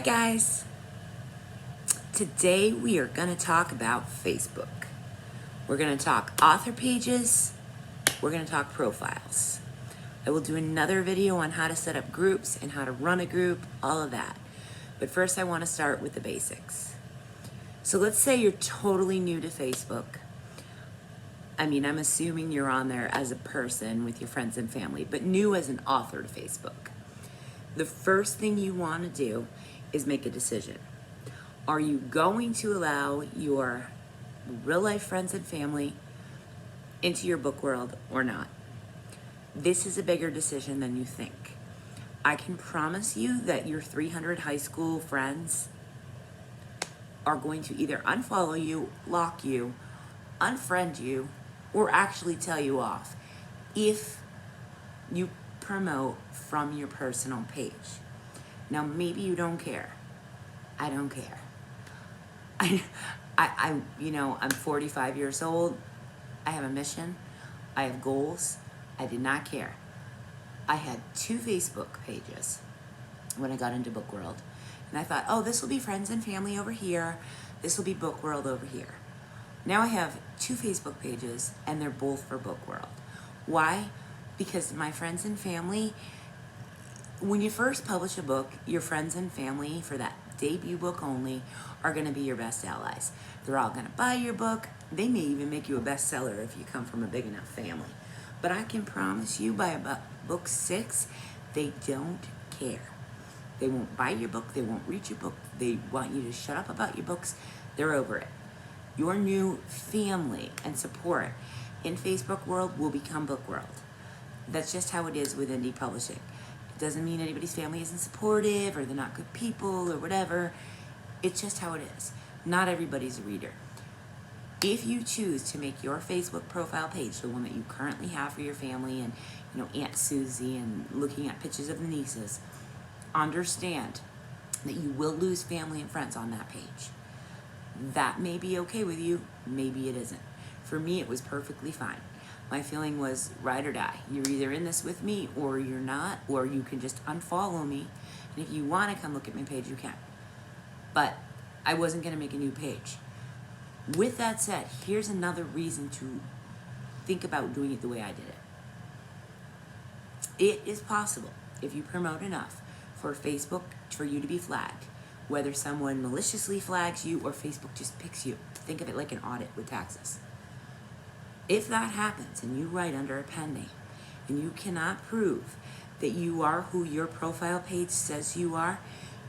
guys. Today we are going to talk about Facebook. We're going to talk author pages. We're going to talk profiles. I will do another video on how to set up groups and how to run a group, all of that. But first I want to start with the basics. So let's say you're totally new to Facebook. I'm assuming you're on there as a person with your friends and family, but new as an author to Facebook. The first thing you want to do is make a decision. Are you going to allow your real life friends and family into your book world or not? This is a bigger decision than you think. I can promise you that your 300 high school friends are going to either unfollow you, block you, unfriend you, or actually tell you off if you promote from your personal page. Now, maybe you don't care. I don't care. I'm 45 years old. I have a mission. I have goals. I did not care. I had 2 Facebook pages when I got into Book World. And I thought, oh, this will be friends and family over here. This will be Book World over here. Now I have 2 Facebook pages, and they're both for Book World. Why? Because my friends and family, when you first publish a book, your friends and family for that debut book only are going to be your best allies. They're all going to buy your book. They may even make you a bestseller if you come from a big enough family. But I can promise you by about book 6, they don't care. They won't buy your book. They won't read your book. They want you to shut up about your books. They're over it. Your new family and support in Facebook world will become Book World. That's just how it is with indie publishing. It doesn't mean anybody's family isn't supportive or they're not good people or whatever. It's just how it is. Not everybody's a reader. If you choose to make your Facebook profile page the one that you currently have for your family and Aunt Susie and looking at pictures of the nieces, understand that you will lose family and friends on that page. That may be okay with you, maybe it isn't. For me, it was perfectly fine. My feeling was ride or die. You're either in this with me or you're not, or you can just unfollow me. And if you want to come look at my page, you can. But I wasn't going to make a new page. With that said, here's another reason to think about doing it the way I did it. It is possible, if you promote enough, for Facebook for you to be flagged. Whether someone maliciously flags you or Facebook just picks you. Think of it like an audit with taxes. If that happens and you write under a pen name and you cannot prove that you are who your profile page says you are,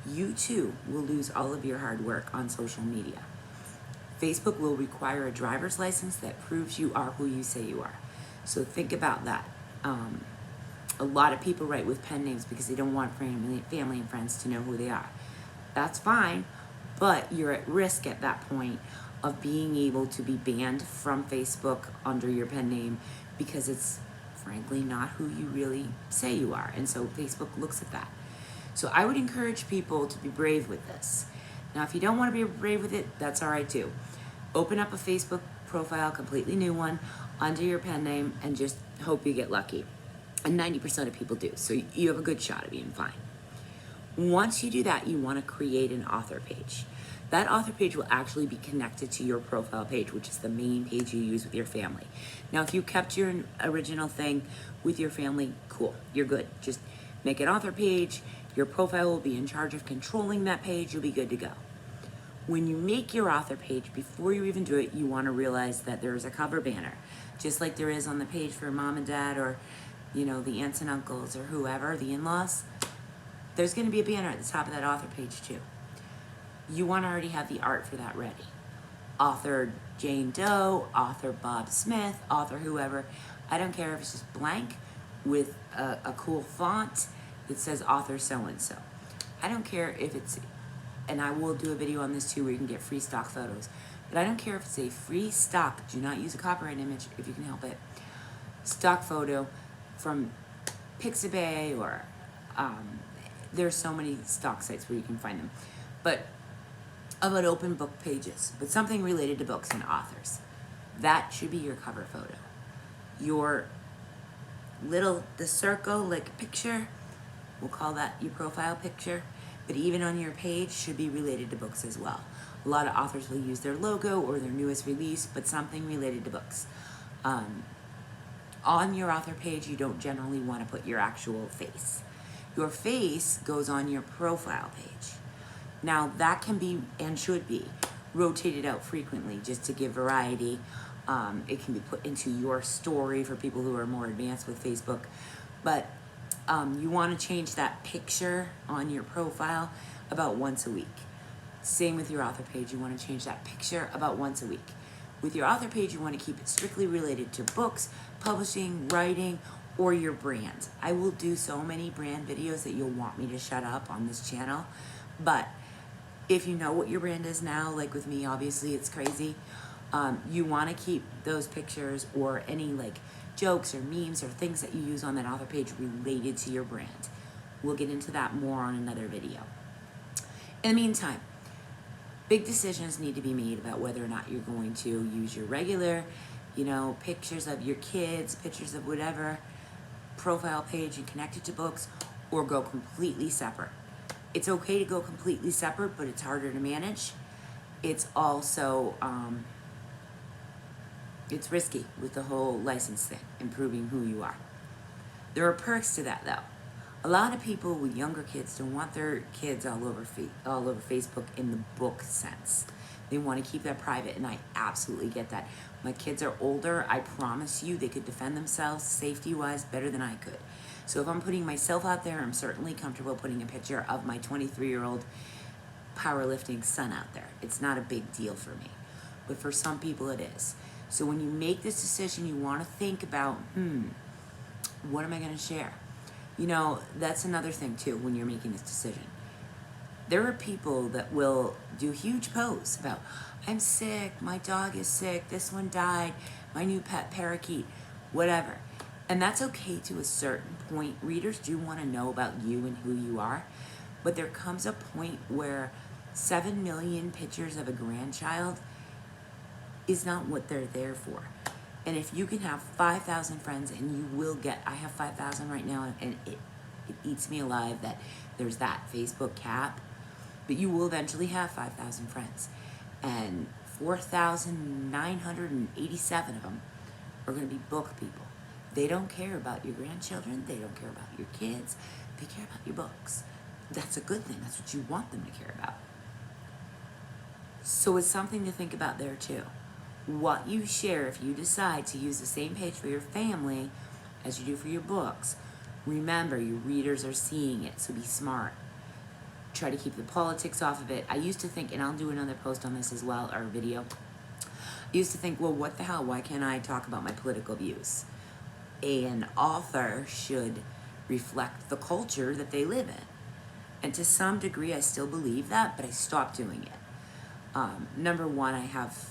you too will lose all of your hard work on social media. Facebook will require a driver's license that proves you are who you say you are. So think about that. A lot of people write with pen names because they don't want family and friends to know who they are. That's fine, but you're at risk at that point of being able to be banned from Facebook under your pen name because it's frankly not who you really say you are. And so Facebook looks at that. So I would encourage people to be brave with this. Now, if you don't want to be brave with it, that's all right too. Open up a Facebook profile, completely new one, under your pen name, and just hope you get lucky. And 90% of people do, so you have a good shot of being fine. Once you do that, you want to create an author page. That author page will actually be connected to your profile page, which is the main page you use with your family. Now, if you kept your original thing with your family, cool, you're good. Just make an author page. Your profile will be in charge of controlling that page. You'll be good to go. When you make your author page, before you even do it, you want to realize that there is a cover banner, just like there is on the page for mom and dad or, the aunts and uncles or whoever, the in-laws. There's going to be a banner at the top of that author page too. You want to already have the art for that ready. Author Jane Doe, author Bob Smith, author whoever. I don't care if it's just blank with a cool font that says author so-and-so. I don't care if it's, and I will do a video on this too where you can get free stock photos, but I don't care if it's a free stock, do not use a copyright image if you can help it, stock photo from Pixabay or there's so many stock sites where you can find them, but about open book pages, but something related to books and authors. That should be your cover photo. Your the circle, like picture, we'll call that your profile picture. but even on your page should be related to books as well. A lot of authors will use their logo or their newest release, but something related to books. On your author page, you don't generally want to put your actual face. Your face goes on your profile page. Now that can be and should be rotated out frequently just to give variety. It can be put into your story for people who are more advanced with Facebook, but you want to change that picture on your profile about once a week. Same with your author page, you want to change that picture about once a week. With your author page, you want to keep it strictly related to books, publishing, writing, or your brand. I will do so many brand videos that you'll want me to shut up on this channel, but if you know what your brand is now, like with me, obviously it's crazy, you want to keep those pictures or any like jokes or memes or things that you use on that author page related to your brand. We'll get into that more on another video. In the meantime, big decisions need to be made about whether or not you're going to use your regular, pictures of your kids, pictures of whatever, profile page and connect it to books, or go completely separate. It's okay to go completely separate, but it's harder to manage. It's also, it's risky with the whole license thing and proving who you are. There are perks to that though. A lot of people with younger kids don't want their kids all over Facebook in the book sense. They want to keep that private, and I absolutely get that. My kids are older. I promise you they could defend themselves safety-wise better than I could. So if I'm putting myself out there, I'm certainly comfortable putting a picture of my 23-year-old powerlifting son out there. It's not a big deal for me, but for some people it is. So when you make this decision, you want to think about, what am I going to share? That's another thing too when you're making this decision. There are people that will do huge posts about, I'm sick, my dog is sick, this one died, my new pet parakeet, whatever. And that's okay to a certain point. Readers do want to know about you and who you are, but there comes a point where 7 million pictures of a grandchild is not what they're there for. And if you can have 5,000 friends, and you will get, I have 5,000 right now, and it eats me alive that there's that Facebook cap, but you will eventually have 5,000 friends. And 4,987 of them are going to be book people. They don't care about your grandchildren. They don't care about your kids. They care about your books. That's a good thing. That's what you want them to care about. So it's something to think about there too. What you share, if you decide to use the same page for your family as you do for your books, remember your readers are seeing it, so be smart. Try to keep the politics off of it. I used to think, and I'll do another post on this as well, or video. I used to think, well, what the hell? Why can't I talk about my political views? An author should reflect the culture that they live in. And to some degree, I still believe that, but I stopped doing it. Number one, I have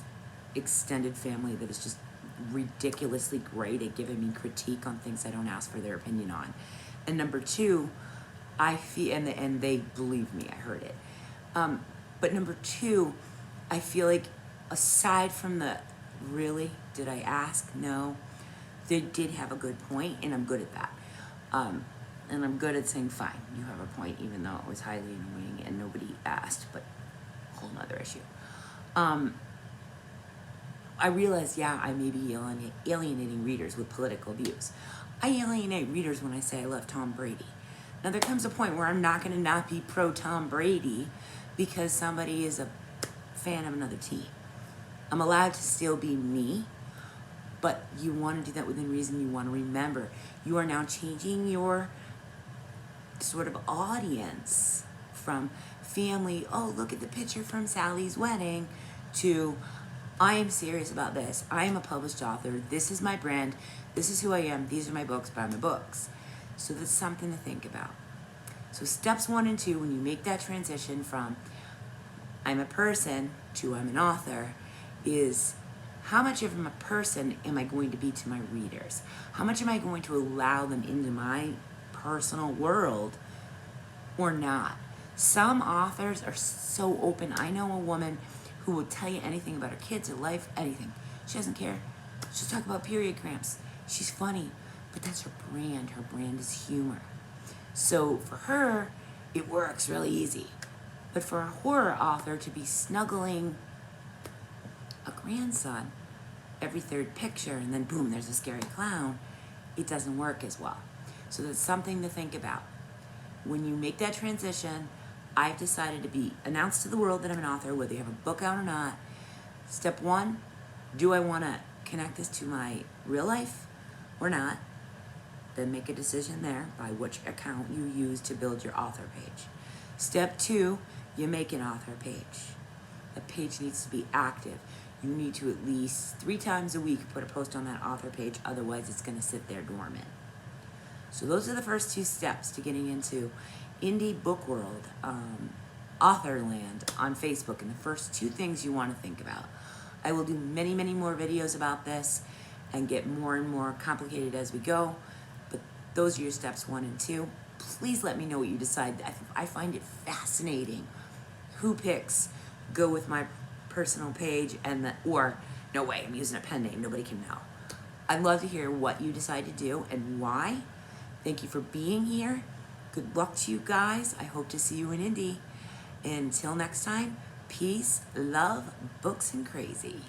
extended family that is just ridiculously great at giving me critique on things I don't ask for their opinion on. And number two, I feel, and they believe me, I heard it. But number two, I feel like aside from the, really, did I ask? No. They did have a good point, and I'm good at that. And I'm good at saying, fine, you have a point, even though it was highly annoying and nobody asked, but a whole nother issue. I realized, I may be alienating readers with political views. I alienate readers when I say I love Tom Brady. Now there comes a point where I'm not going to not be pro Tom Brady because somebody is a fan of another team. I'm allowed to still be me, but you want to do that within reason. You want to remember you are now changing your sort of audience from family, oh, look at the picture from Sally's wedding, to I am serious about this. I am a published author. This is my brand. This is who I am. These are my books, buy my books. So that's something to think about. So steps 1 and 2, when you make that transition from I'm a person to I'm an author, is how much of a person am I going to be to my readers? How much am I going to allow them into my personal world or not? Some authors are so open. I know a woman who will tell you anything about her kids, her life, anything. She doesn't care. She'll talk about period cramps. She's funny, but that's her brand. Her brand is humor. So for her, it works really easy. But for a horror author to be snuggling a grandson every third picture and then boom, there's a scary clown, it doesn't work as well. So that's something to think about. When you make that transition, I've decided to be announced to the world that I'm an author, whether you have a book out or not. Step one, do I want to connect this to my real life or not? Then make a decision there by which account you use to build your author page. Step two, you make an author page. The page needs to be active. You need to at least 3 times a week put a post on that author page, otherwise it's going to sit there dormant. So those are the first 2 steps to getting into indie book world, authorland on Facebook, and the first 2 things you want to think about. I will do many, many more videos about this and get more and more complicated as we go, but those are your steps 1 and 2. Please let me know what you decide. I find it fascinating who picks go with my personal page or no way, I'm using a pen name, nobody can know. I'd love to hear what you decide to do and why. Thank you for being here. Good luck to you guys. I hope to see you in Indy. Until next time, peace, love, books, and crazy.